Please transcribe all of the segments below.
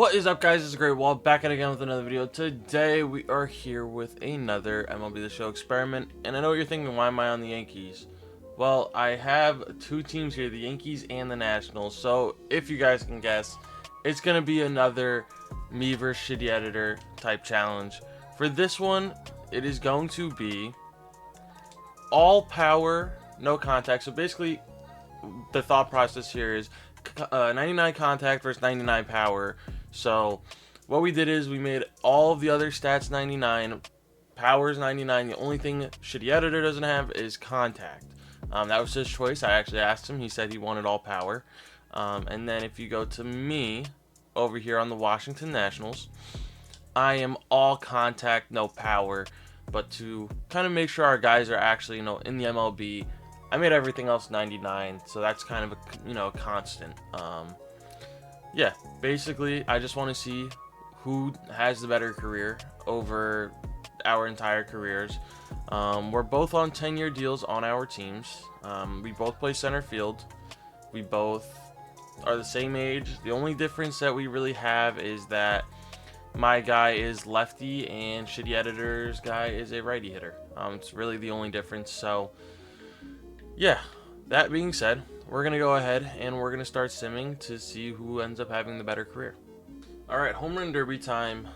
What is up, guys? It's TheGreatWall back at again with another video. Today we are here with another MLB The Show experiment, and I know what you're thinking, why am I on the Yankees? Well, I have two teams here, the Yankees and the Nationals, so if you guys can guess, it's going to be another me versus shitty editor type challenge. For this one, it is going to be all power, no contact. So basically, the thought process here is 99 contact versus 99 power. So what we did is we made all of the other stats 99, powers 99. The only thing shitty editor doesn't have is contact. That was his choice. I actually asked him. He said he wanted all power. And then if you go to me over here on the Washington Nationals, I am all contact, no power. But to kind of make sure our guys are actually, in the MLB, I made everything else 99. So that's kind of a, constant. Yeah, basically, I just want to see who has the better career over our entire careers. We're both on 10-year deals on our teams. We both play center field. We both are the same age. The only difference that we really have is that my guy is lefty and shitty editor's guy is a righty hitter. It's really the only difference. So, yeah, that being said, we're going to go ahead and we're going to start simming to see who ends up having the better career. Alright, home run derby time.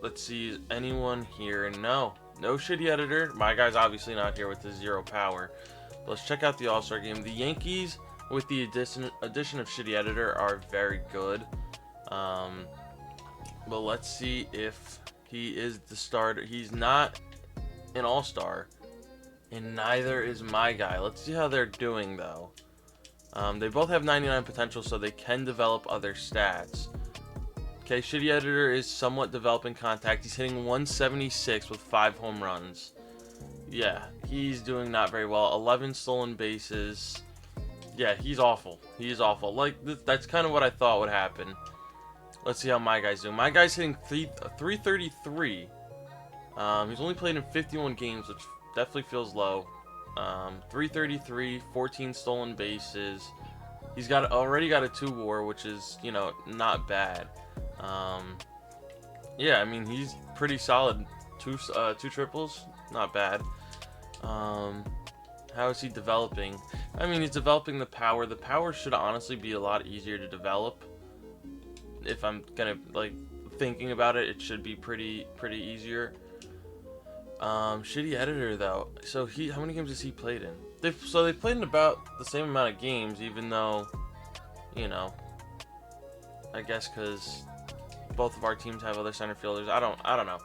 Let's see, is anyone here? No shitty editor. My guy's obviously not here with his 0 power. But let's check out the All-Star game. The Yankees, with the addition of shitty editor, are very good. But let's see if he is the starter. He's not an All-Star, and neither is my guy. Let's see how they're doing, though. They both have 99 potential, so they can develop other stats. Okay, shitty editor is somewhat developing contact. He's hitting 176 with 5 home runs. Yeah, he's doing not very well. 11 stolen bases. Yeah, he's awful. He's awful. Like, that's kind of what I thought would happen. Let's see how my guy's doing. My guy's hitting 333. He's only played in 51 games, which definitely feels low. 333, 14 stolen bases. He's already got a 2 WAR, which is, not bad. Yeah, I mean, he's pretty solid. Two triples, not bad. How is he developing? I mean, he's developing the power. The power should honestly be a lot easier to develop. If I'm gonna, thinking about it, it should be pretty easier. Shitty editor, though. So how many games has he played in? They've played in about the same amount of games, even though, I guess because both of our teams have other center fielders. I don't know.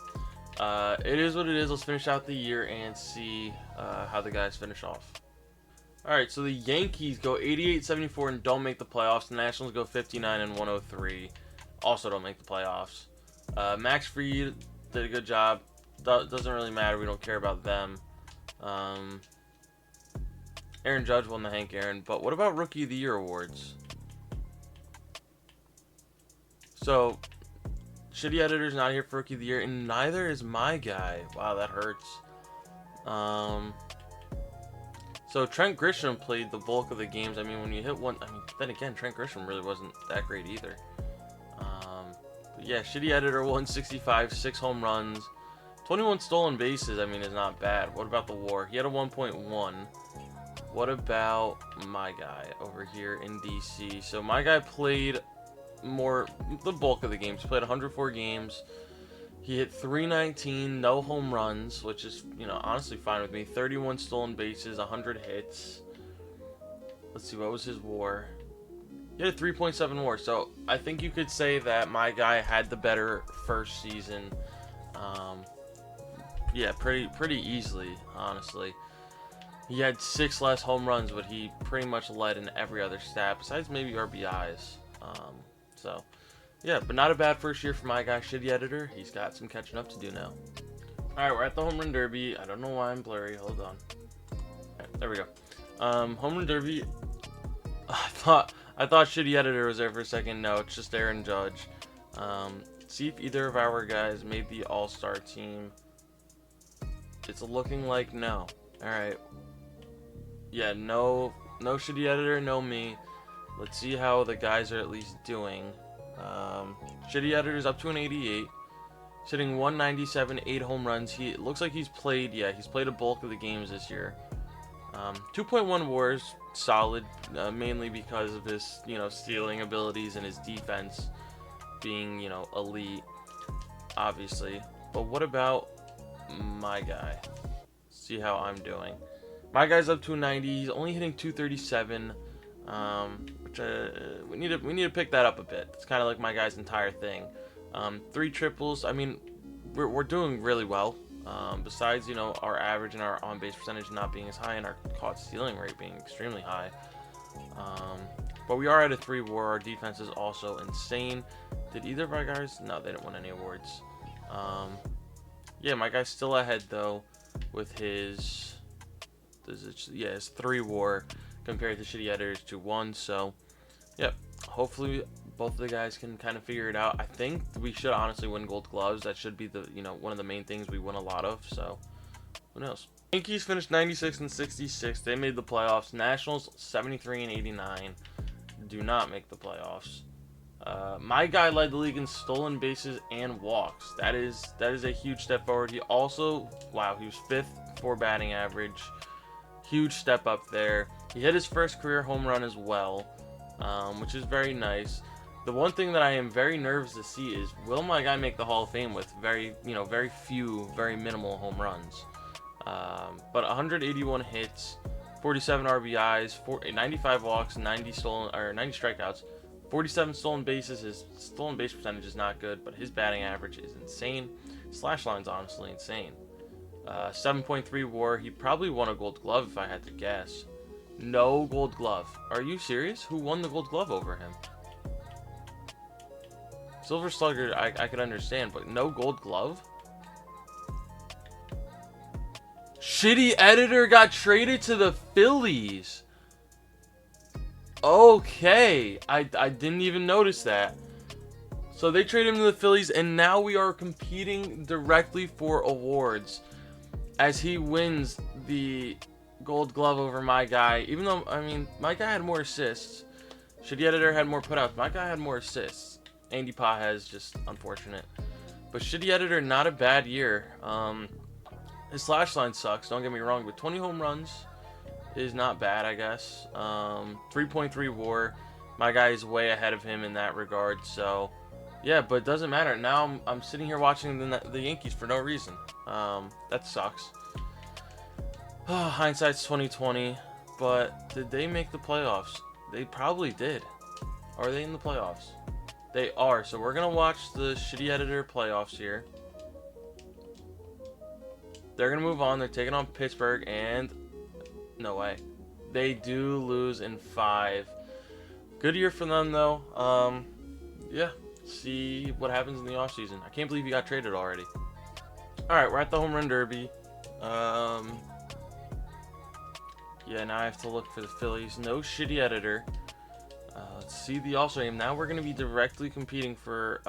It is what it is. Let's finish out the year and see how the guys finish off. Alright, so the Yankees go 88-74 and don't make the playoffs. The Nationals go 59-103. Also don't make the playoffs. Max Fried did a good job. Doesn't really matter. We don't care about them. Aaron Judge won the Hank Aaron. But what about Rookie of the Year awards? So, shitty editor's not here for Rookie of the Year, and neither is my guy. Wow, that hurts. So Trent Grisham played the bulk of the games. I mean, when you hit one, then again, Trent Grisham really wasn't that great either. But yeah, shitty editor, 165, 6 home runs. 21 stolen bases, is not bad. What about the WAR? He had a 1.1. What about my guy over here in DC? So my guy played the bulk of the games. He played 104 games. He hit 319, no home runs, which is, honestly fine with me. 31 stolen bases, 100 hits. Let's see, what was his WAR? He had a 3.7 WAR, so I think you could say that my guy had the better first season. Yeah, pretty easily, honestly. He had 6 less home runs, but he pretty much led in every other stat, besides maybe RBIs. So, yeah, but not a bad first year for my guy, shitty editor. He's got some catching up to do now. Alright, we're at the home run derby. I don't know why I'm blurry. Hold on. Right, there we go. Home run derby. I thought shitty editor was there for a second. No, it's just Aaron Judge. See if either of our guys made the All-Star team. It's looking like no. Alright. Yeah, no shitty editor, no me. Let's see how the guys are at least doing. Shitty Editor's up to an 88. He's hitting 197, 8 home runs. It looks like he's played a bulk of the games this year. 2.1 WARs, solid, mainly because of his, stealing abilities and his defense being, elite, obviously. But what about my guy? See how I'm doing. My guy's up to a 90. He's only hitting 237, which we need to pick that up a bit. It's kind of like my guy's entire thing. 3 triples. I mean, we're doing really well. Besides, our average and our on-base percentage not being as high and our caught stealing rate being extremely high. But we are at a 3 WAR. Our defense is also insane. Did either of our guys? No, they didn't win any awards. Yeah, my guy's still ahead though with his his 3 WAR compared to Shitty Editor's 2-1. So, yep. Hopefully both of the guys can kind of figure it out. I think we should honestly win Gold Gloves. That should be the one of the main things we win a lot of. So, who knows? Yankees finished 96 and 66. They made the playoffs. Nationals 73 and 89. Do not make the playoffs. My guy led the league in stolen bases and walks. That is a huge step forward. He also, wow, he was 5th for batting average. Huge step up there. He hit his first career home run as well, which is very nice. The one thing that I am very nervous to see is, will my guy make the Hall of Fame with very few, very minimal home runs? But 181 hits, 47 RBIs, 95 walks, 90 strikeouts, 47 stolen bases. His stolen base percentage is not good, but his batting average is insane. Slash line's honestly insane. 7.3 WAR. He probably won a Gold Glove if I had to guess. No Gold Glove. Are you serious? Who won the Gold Glove over him? Silver Slugger, I could understand, but no Gold Glove? Shitty Editor got traded to the Phillies. Okay, I didn't even notice that. So they traded him to the Phillies, and now we are competing directly for awards as he wins the Gold Glove over my guy. Even though, I mean, my guy had more assists. Shitty Editor had more putouts. My guy had more assists. Andy Pages, just unfortunate. But Shitty Editor, not a bad year. His slash line sucks, don't get me wrong, but 20 home runs is not bad, I guess. 3.3 WAR. My guy is way ahead of him in that regard, so yeah, but it doesn't matter. Now I'm sitting here watching the Yankees for no reason. That sucks. Hindsight's 2020, but did they make the playoffs? They probably did. Are they in the playoffs? They are, so we're gonna watch the Shitty Editor playoffs here. They're gonna move on. They're taking on Pittsburgh, and no way, they do lose in 5. Good year for them though. Yeah, see what happens in the offseason. I can't believe he got traded already. All right, we're at the home run derby. Yeah, now I have to look for the Phillies. No Shitty Editor. Let's see the All-Star game. Now we're going to be directly competing for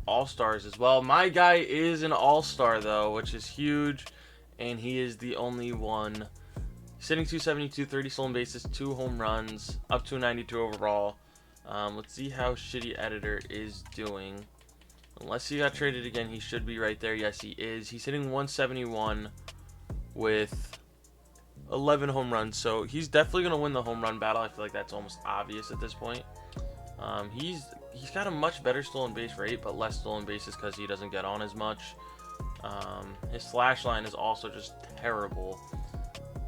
All-Stars as well. My guy is an All-Star, though, which is huge, and he is the only one. He's hitting 272, 30 stolen bases, 2 home runs, up to 92 overall. Let's see how Shitty Editor is doing. Unless he got traded again, he should be right there. Yes, he is. He's hitting 171 with 11 home runs, so he's definitely going to win the home run battle. I feel like that's almost obvious at this point. He's got a much better stolen base rate, but less stolen bases because he doesn't get on as much. His slash line is also just terrible.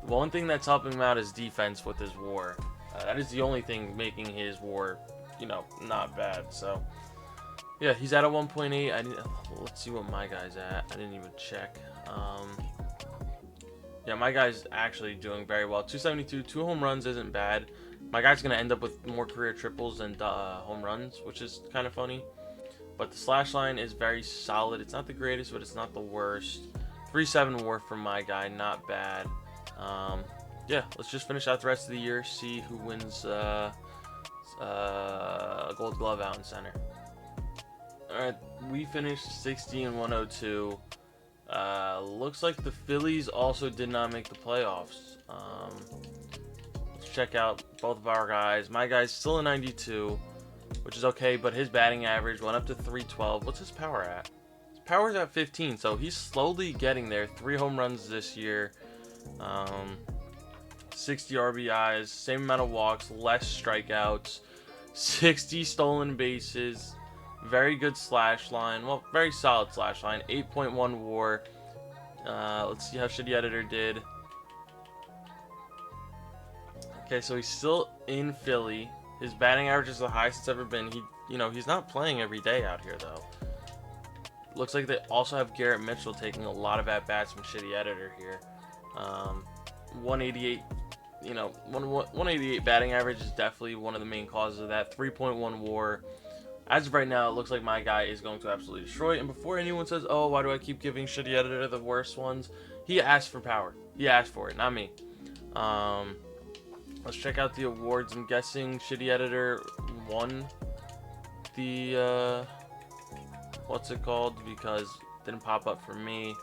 The one thing that's helping him out is defense with his WAR. That is the only thing making his WAR, not bad. So, yeah, he's at a 1.8. Let's see what my guy's at. I didn't even check. Yeah, my guy's actually doing very well. 272, 2 home runs isn't bad. My guy's going to end up with more career triples than home runs, which is kind of funny. But the slash line is very solid. It's not the greatest, but it's not the worst. 3.7 WAR from my guy, not bad. Yeah, let's just finish out the rest of the year, see who wins a Gold Glove out in center. Alright, we finished 60 and 102. Looks like the Phillies also did not make the playoffs. Let's check out both of our guys. My guy's still a 92. which is okay, but his batting average went up to 312. What's his power at? His power's at 15, so he's slowly getting there. 3 home runs this year, 60 RBIs, same amount of walks, less strikeouts, 60 stolen bases, very good slash line, well, very solid slash line, 8.1 WAR. Let's see how Shitty Editor did. Okay, so he's still in Philly. His batting average is the highest it's ever been. He's not playing every day out here though. Looks like they also have Garrett Mitchell taking a lot of at bats from Shitty Editor here. 188, 188 batting average is definitely one of the main causes of that. 3.1 WAR. As of right now, it looks like my guy is going to absolutely destroy it. And before anyone says, "Oh, why do I keep giving Shitty Editor the worst ones?" He asked for power. He asked for it, not me. Let's check out the awards. I'm guessing Shitty Editor won the, what's it called? Because it didn't pop up for me.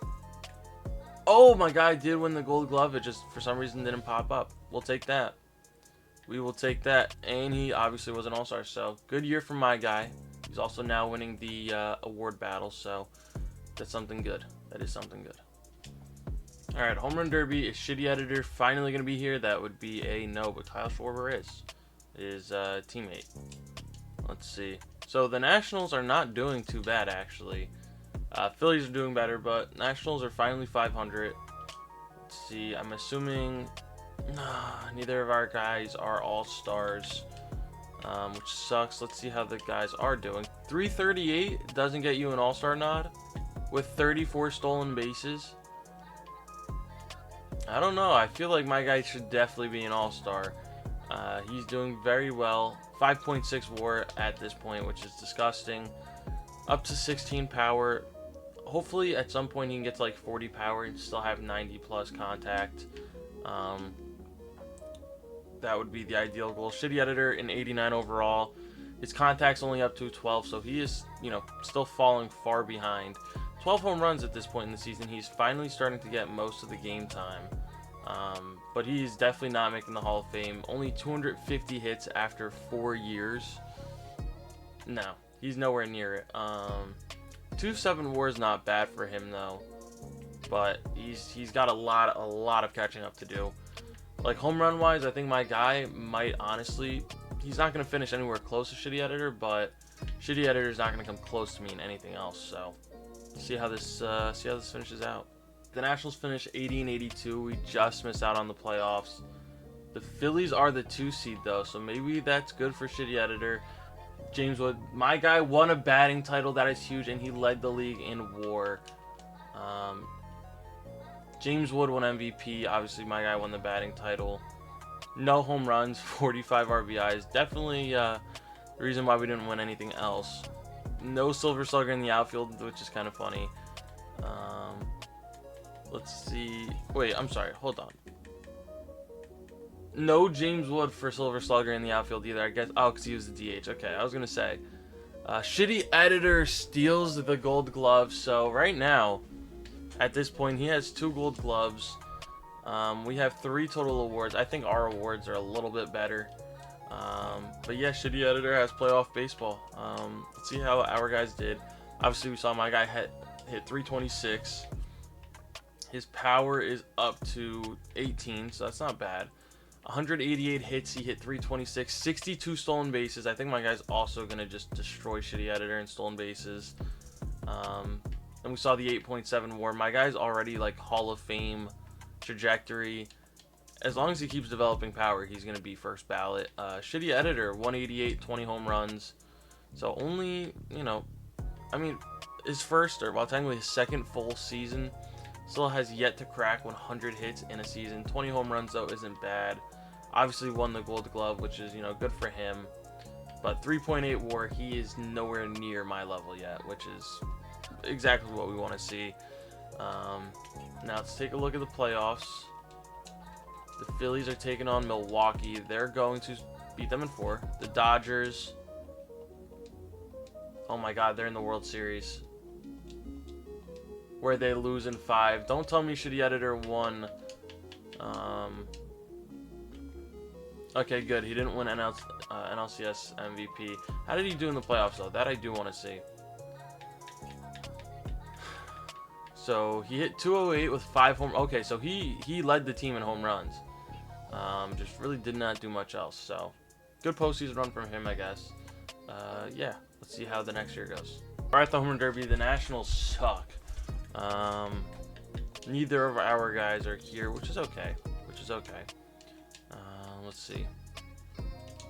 Oh, my guy did win the Gold Glove. It just, for some reason, didn't pop up. We'll take that. We will take that. And he obviously was an all-star, so good year for my guy. He's also now winning the award battle, so that's something good. That is something good. Alright, Home Run Derby. Is Shitty Editor finally going to be here? That would be a no, but Kyle Schwarber is his teammate. Let's see. So the Nationals are not doing too bad, actually. Phillies are doing better, but Nationals are finally 500. Let's see. I'm assuming neither of our guys are all-stars, which sucks. Let's see how the guys are doing. 338 doesn't get you an all-star nod with 34 stolen bases. I don't know. I feel like my guy should definitely be an all-star. He's doing very well. 5.6 WAR at this point, which is disgusting. Up to 16 power. Hopefully, at some point, he can get to like 40 power and still have 90+ contact. That would be the ideal goal. Shitty Editor in 89 overall. His contact's only up to 12, so he is, still falling far behind. 12 home runs at this point in the season. He's finally starting to get most of the game time. But he's definitely not making the Hall of Fame. Only 250 hits after 4 years. No, he's nowhere near it. 2.7 WAR is not bad for him though, but he's got a lot of catching up to do. Like home run wise, I think my guy might honestly, he's not gonna finish anywhere close to Shitty Editor, but Shitty Editor is not gonna come close to me in anything else. So see how this finishes out. The Nationals finished 80 and 82. We just missed out on the playoffs. The Phillies are the 2 seed though, so maybe that's good for Shitty Editor. James Wood, my guy, won a batting title. That is huge, and he led the league in WAR. James Wood won MVP. Obviously, my guy won the batting title. No home runs, 45 RBIs. Definitely the reason why we didn't win anything else. No Silver Slugger in the outfield, which is kind of funny. Let's see. Wait, I'm sorry. Hold on. No James Wood for Silver Slugger in the outfield either, I guess. Oh, because he was the DH. Okay, I was going to say. Shitty Editor steals the Gold Glove. So right now, at this point, he has 2 Gold Gloves. We have 3 total awards. I think our awards are a little bit better. But yeah, Shitty Editor has playoff baseball. Let's see how our guys did. Obviously, we saw my guy hit 326. His power is up to 18, so that's not bad. 188 hits, he hit 326, 62 stolen bases. I think my guy's also going to just destroy Shitty Editor in stolen bases. And we saw the 8.7 WAR. My guy's already like Hall of Fame trajectory. As long as he keeps developing power, he's going to be first ballot. Shitty Editor, 188, 20 home runs. So only, his first, or well, technically his second full season. Still has yet to crack 100 hits in a season. 20 home runs, though, isn't bad. Obviously won the Gold Glove, which is, good for him. But 3.8 WAR, he is nowhere near my level yet, which is exactly what we want to see. Now let's take a look at the playoffs. The Phillies are taking on Milwaukee. They're going to beat them in 4. The Dodgers. Oh my God, they're in the World Series, where they lose in 5. Don't tell me Shitty Editor won. Okay, good. He didn't win NLCS MVP. How did he do in the playoffs, though? That I do want to see. So he hit 208 with 5 home. Okay, so he led the team in home runs. Just really did not do much else. So good postseason run from him, I guess. Yeah, let's see how the next year goes. All right, the home run derby. The Nationals suck. Neither of our guys are here, which is okay. Let's see.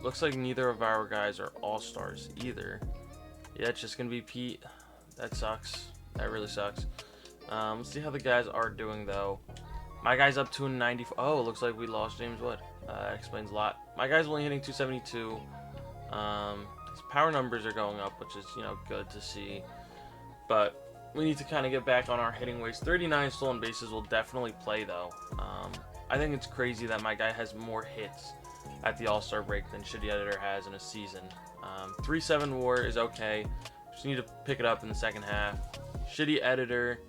Looks like neither of our guys are all-stars either. Yeah, it's just gonna be Pete. That sucks. That really sucks. Let's see how the guys are doing though. My guy's up to 94. Oh, it looks like we lost James Wood. That explains a lot. My guy's only hitting 272. His power numbers are going up, which is, you know, good to see. But we need to kind of get back on our hitting ways. 39 stolen bases will definitely play though. I think it's crazy that my guy has more hits at the All-Star break than Shitty Editor has in a season. 3-7 WAR is okay. Just need to pick it up in the second half. Shitty Editor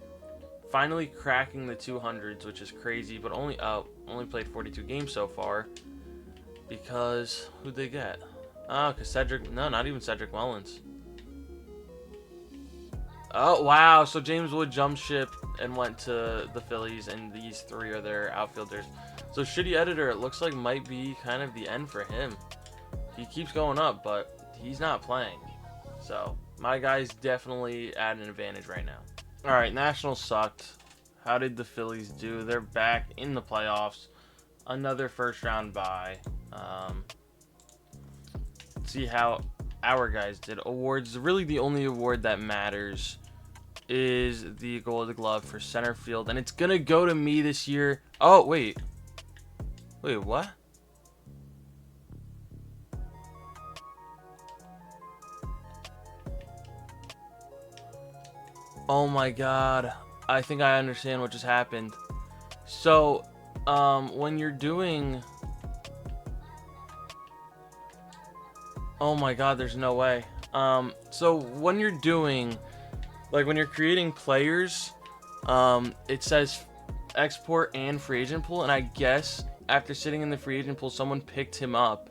finally cracking the 200s, which is crazy, but only played 42 games so far. Because who'd they get? Oh, because not even Cedric Mullins. Oh, wow. So James Wood jumped ship and went to the Phillies, and these three are their outfielders. So Shitty Editor, it looks like, might be kind of the end for him. He keeps going up, but he's not playing. So my guy's definitely at an advantage right now. All right, Nationals sucked. How did the Phillies do? They're back in the playoffs. Another first-round bye. See how our guys did. Awards, really the only award that matters is the Gold Glove for center field, and it's gonna go to me this year. Oh, wait, what? Oh my god, I think I understand what just happened. So when you're doing, oh my god, there's no way. So when you're doing, like, when you're creating players, it says export and free agent pool, and I guess after sitting in the free agent pool, someone picked him up.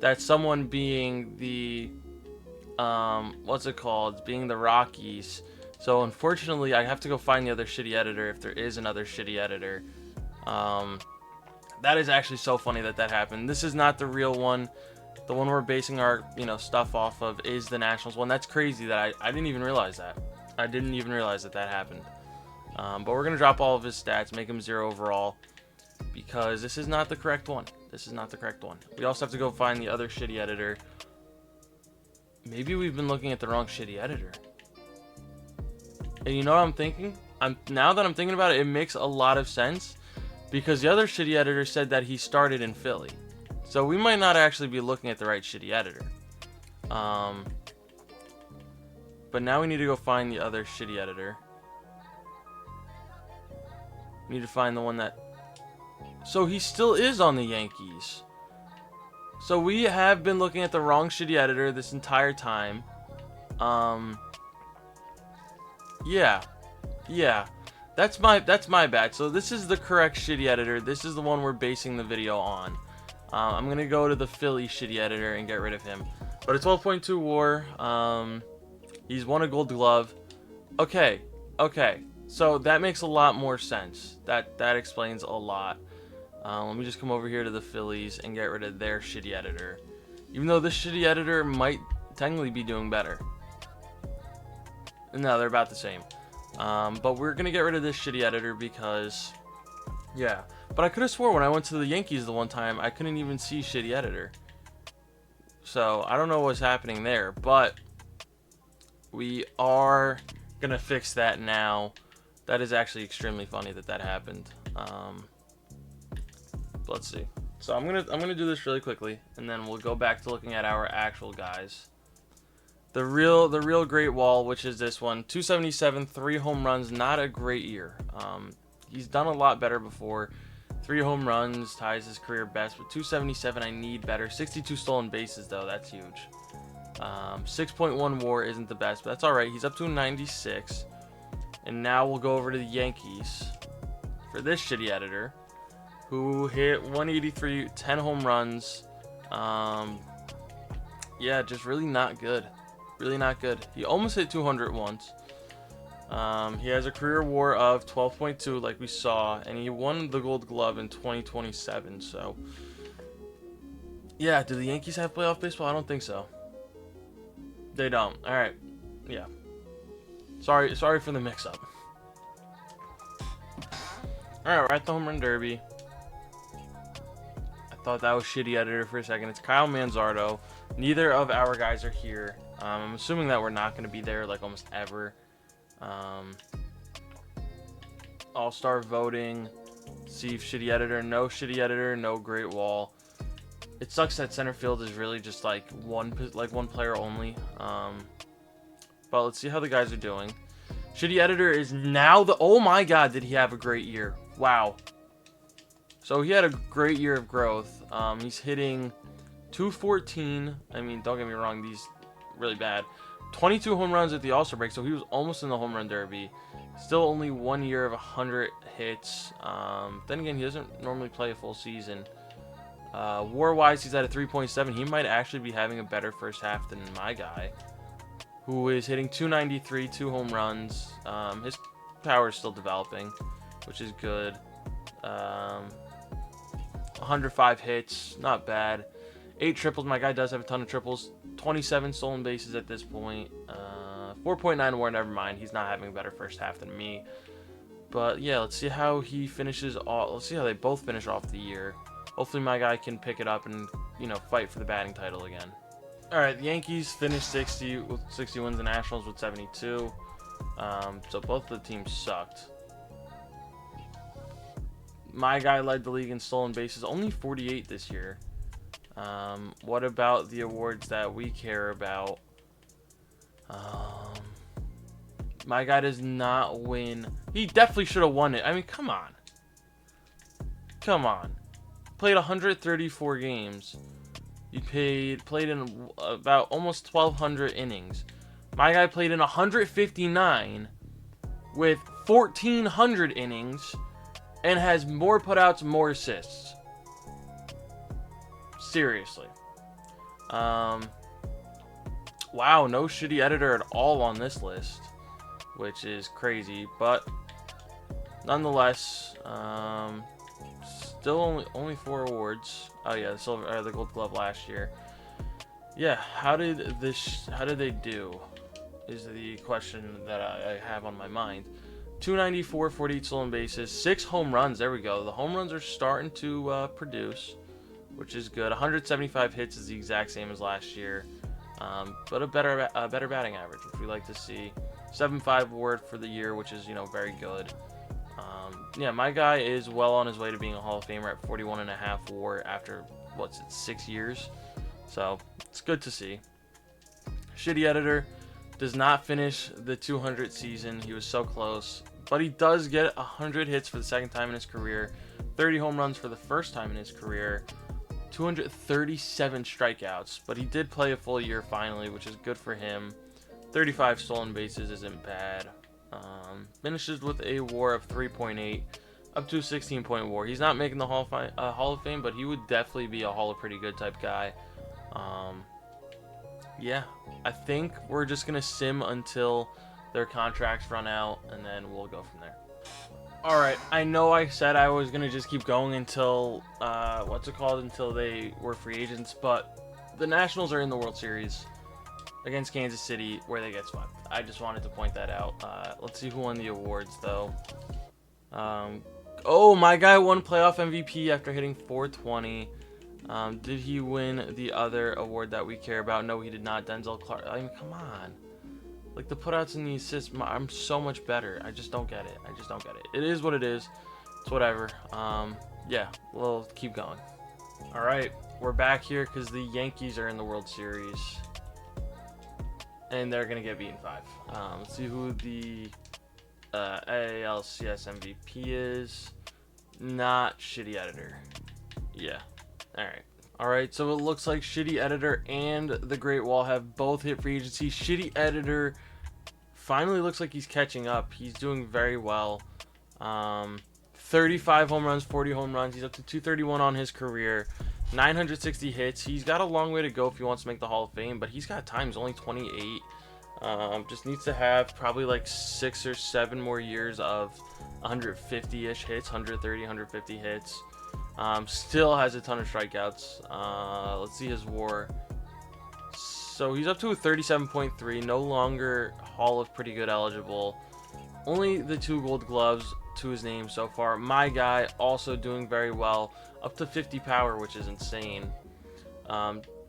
That someone being the, what's it called? Being the Rockies. So unfortunately, I have to go find the other shitty editor if there is another shitty editor. That is actually so funny that happened. This is not the real one. The one we're basing our, stuff off of is the Nationals one. That's crazy that I didn't even realize that. I didn't even realize that happened. But we're going to drop all of his stats, make him 0 overall, because this is not the correct one. This is not the correct one. We also have to go find the other shitty editor. Maybe we've been looking at the wrong shitty editor. And you know what I'm thinking? Now that I'm thinking about it, it makes a lot of sense, because the other shitty editor said that he started in Philly. So we might not actually be looking at the right shitty editor. But now we need to go find the other shitty editor. We need to find the one that... So he still is on the Yankees. So we have been looking at the wrong shitty editor this entire time. Yeah. That's my bad. So this is the correct shitty editor. This is the one we're basing the video on. I'm gonna go to the Philly shitty editor and get rid of him. But a 12.2 WAR. He's won a Gold Glove. Okay. So that makes a lot more sense. That explains a lot. Let me just come over here to the Phillies and get rid of their shitty editor. Even though this shitty editor might technically be doing better. No, they're about the same. But we're gonna get rid of this shitty editor because, yeah. But I could have swore when I went to the Yankees the one time, I couldn't even see shitty editor. So I don't know what's happening there, but we are gonna fix that now. That is actually extremely funny that happened. Let's see. So I'm gonna do this really quickly, and then we'll go back to looking at our actual guys. The real TheGreatWall, which is this one, 277, 3 home runs, not a great year. He's done a lot better before. 3 home runs ties his career best, but 277 I need better. 62 stolen bases though, that's huge. 6.1 WAR isn't the best, but that's all right. He's up to 96. And now we'll go over to the Yankees for this shitty editor. who hit 183, 10 home runs. Yeah, just really not good. Really not good. He almost hit 200 once. He has a career WAR of 12.2, like we saw, and he won the Gold Glove in 2027. So, yeah, do the Yankees have playoff baseball? I don't think so. They don't. All right. Yeah. Sorry for the mix-up. All right, we're at the home run derby. I thought that was shitty editor for a second. It's Kyle Manzardo. Neither of our guys are here. I'm assuming that we're not going to be there like almost ever. All-star voting. See if shitty editor. No shitty editor. No great wall. It sucks that center field is really just like one player only. But let's see how the guys are doing. Shitty editor is now the. Oh my God, did he have a great year? Wow. So he had a great year of growth. He's hitting 214. I mean, don't get me wrong, these really bad. 22 home runs at the All-Star break, so he was almost in the home run derby. Still only 1 year of 100 hits. Then again, he doesn't normally play a full season. WAR-wise, he's at a 3.7. He might actually be having a better first half than my guy, who is hitting 293, 2 home runs. His power is still developing, which is good. 105 hits, not bad. 8 triples. My guy does have a ton of triples. 27 stolen bases at this point. 4.9 WAR, never mind. He's not having a better first half than me. But yeah, let's see how he finishes off. Let's see how they both finish off the year. Hopefully my guy can pick it up and, you know, fight for the batting title again. Alright, the Yankees finished 60 with 60 wins, the Nationals with 72. So both the teams sucked. My guy led the league in stolen bases, only 48 this year. What about the awards that we care about? My guy does not win. He definitely should have won it. I mean, come on. Come on. Played 134 games. He played in about almost 1,200 innings. My guy played in 159 with 1,400 innings and has more putouts, more assists. Seriously. Wow, no shitty editor at all on this list, which is crazy, but nonetheless, still only 4 awards. Oh yeah, the Gold Glove last year. Yeah, how did they do? Is the question that I have on my mind. 294, 48 stolen bases, 6 home runs. There we go. The home runs are starting to produce, which is good. 175 hits is the exact same as last year, but a better batting average, which we like to see. 7.5 WAR for the year, which is, you know, very good. Yeah, my guy is well on his way to being a Hall of Famer at 41.5 WAR after, what's it, 6 years? So, it's good to see. Shitty editor does not finish the 200 season. He was so close. But he does get 100 hits for the second time in his career. 30 home runs for the first time in his career. 237 strikeouts. But he did play a full year finally, which is good for him. 35 stolen bases isn't bad. Finishes with a WAR of 3.8, up to 16-point WAR. He's not making the Hall of Fame, but he would definitely be a Hall of Pretty Good type guy. Yeah, I think we're just gonna sim until their contracts run out, and then we'll go from there. All right, I know I said I was gonna just keep going until until they were free agents, but the Nationals are in the World Series against Kansas City, where they get swept. I just wanted to point that out. Let's see who won the awards, though. Oh, my guy won playoff MVP after hitting 420. Did he win the other award that we care about? No, he did not. Denzel Clark. I mean, come on. Like, the putouts and the assists, I'm so much better. I just don't get it. It is what it is. It's whatever. Yeah, we'll keep going. All right, we're back here because the Yankees are in the World Series. And they're going to get beaten 5. Let's see who the ALCS MVP is. Not shitty editor. Yeah. Alright, so it looks like shitty editor and the Great Wall have both hit free agency. Shitty editor finally looks like he's catching up. He's doing very well. 35 home runs, 40 home runs. He's up to 231 on his career. 960 hits. He's got a long way to go if he wants to make the Hall of Fame, but he's got time. He's only 28. Just needs to have probably like 6 or 7 more years of 150-ish hits, 130, 150 hits. Still has a ton of strikeouts. Let's see his WAR. So he's up to a 37.3. No longer Hall of Pretty Good eligible. Only the 2 Gold Gloves to his name so far. My guy also doing very well, up to 50 power, which is insane.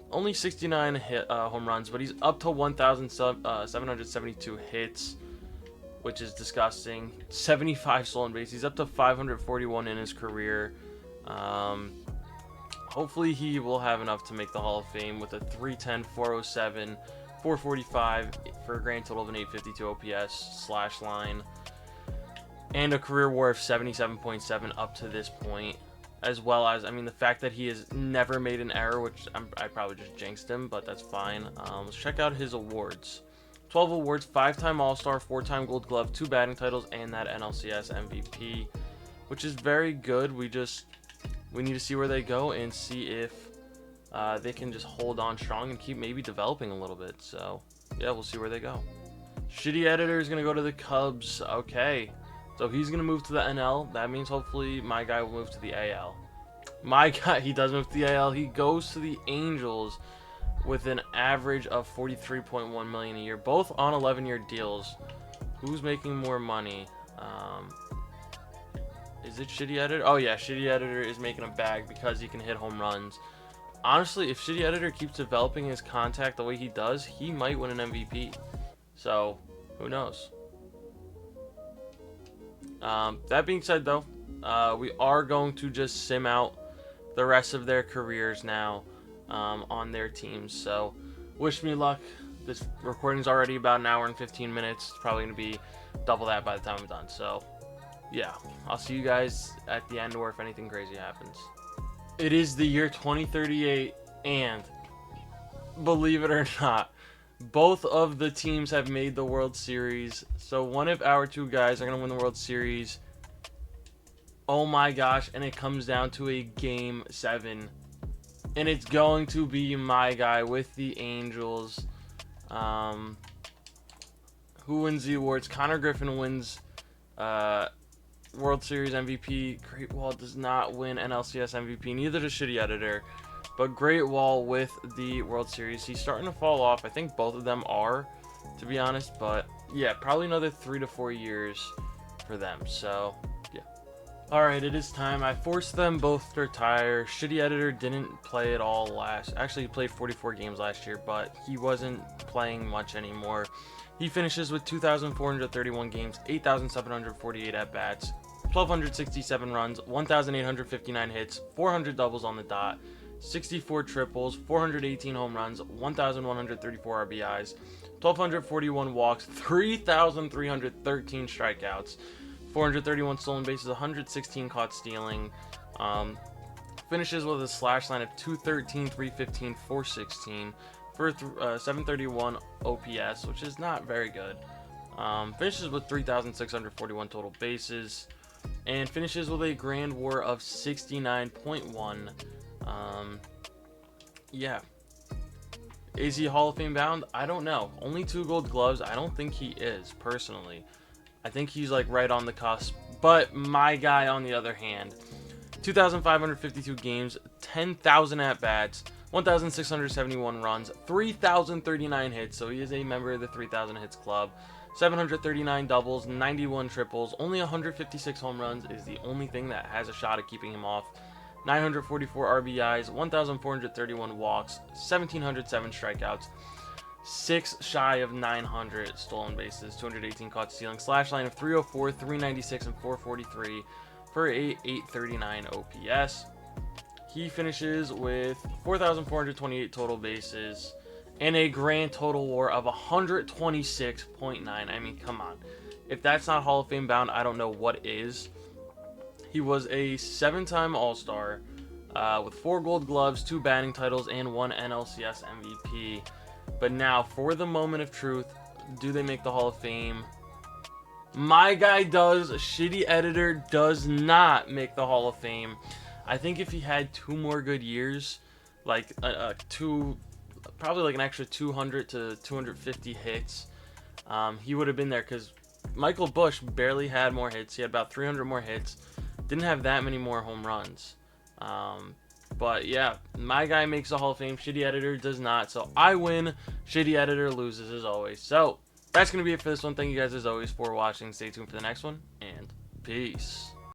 Only 69 home runs, but he's up to 1,772 hits, which is disgusting. 75 stolen bases. He's up to 541 in his career. Hopefully he will have enough to make the Hall of Fame with a 310, 407, 445 for a grand total of an 852 OPS slash line. And a career WAR of 77.7 up to this point. As well as, I mean, the fact that he has never made an error, which I probably just jinxed him, but that's fine. Let's check out his awards. 12 awards, 5-time All-Star, 4-time Gold Glove, 2 batting titles, and that NLCS MVP, which is very good. We need to see where they go and see if they can just hold on strong and keep maybe developing a little bit. So, yeah, we'll see where they go. Shitty Editor is going to go to the Cubs. Okay. So he's going to move to the NL. That means hopefully my guy will move to the AL. My guy, he does move to the AL. He goes to the Angels with an average of $43.1 million a year, both on 11-year deals. Who's making more money? Is it Shitty Editor? Oh yeah, Shitty Editor is making a bag because he can hit home runs. Honestly, if Shitty Editor keeps developing his contact the way he does, he might win an MVP. So, who knows? That being said, though, we are going to just sim out the rest of their careers now on their teams. So, wish me luck. This recording is already about an hour and 15 minutes. It's probably going to be double that by the time I'm done. So, yeah, I'll see you guys at the end or if anything crazy happens. It is the year 2038, and believe it or not, both of the teams have made the World Series. So one of our 2 guys are going to win the World Series. Oh my gosh, and it comes down to a Game 7. And it's going to be my guy with the Angels. Who wins the awards? Connor Griffin wins World Series MVP. GreatWall does not win NLCS MVP. Neither does Shitty Editor. But GreatWall with the World Series. He's starting to fall off. I think both of them are, to be honest. But yeah, probably another 3 to 4 years for them. So yeah. Alright, it is time. I forced them both to retire. Shitty Editor didn't play at all actually, he played 44 games last year, but he wasn't playing much anymore. He finishes with 2,431 games, 8,748 at-bats, 1,267 runs, 1,859 hits, 400 doubles on the dot, 64 triples, 418 home runs, 1,134 RBIs, 1,241 walks, 3,313 strikeouts, 431 stolen bases, 116 caught stealing. Finishes with a slash line of 213, 315, 416 for 731 OPS, which is not very good. Finishes with 3,641 total bases, and finishes with a grand WAR of 69.1. Yeah. Is he Hall of Fame bound? I don't know. Only 2 Gold Gloves. I don't think he is, personally. I think he's like right on the cusp. But my guy, on the other hand, 2,552 games, 10,000 at-bats, 1,671 runs, 3,039 hits, so he is a member of the 3,000 hits club, 739 doubles, 91 triples, only 156 home runs is the only thing that has a shot at keeping him off, 944 RBIs, 1,431 walks, 1,707 strikeouts, 6 shy of 900 stolen bases, 218 caught stealing, slash line of 304, 396, and 443 for a 839 OPS. He finishes with 4,428 total bases and a grand total WAR of 126.9. I mean, come on. If that's not Hall of Fame bound, I don't know what is. He was a 7-time All-Star with 4 Gold Gloves, 2 batting titles, and 1 NLCS MVP. But now, for the moment of truth, do they make the Hall of Fame? My guy does. Shitty Editor does not make the Hall of Fame. I think if he had 2 more good years, like probably like an extra 200 to 250 hits, he would have been there, because Michael Bush barely had more hits. He had about 300 more hits. Didn't have that many more home runs. But yeah, my guy makes the Hall of Fame. Shitty Editor does not. So I win. Shitty Editor loses as always. So that's going to be it for this one. Thank you guys as always for watching. Stay tuned for the next one. And peace.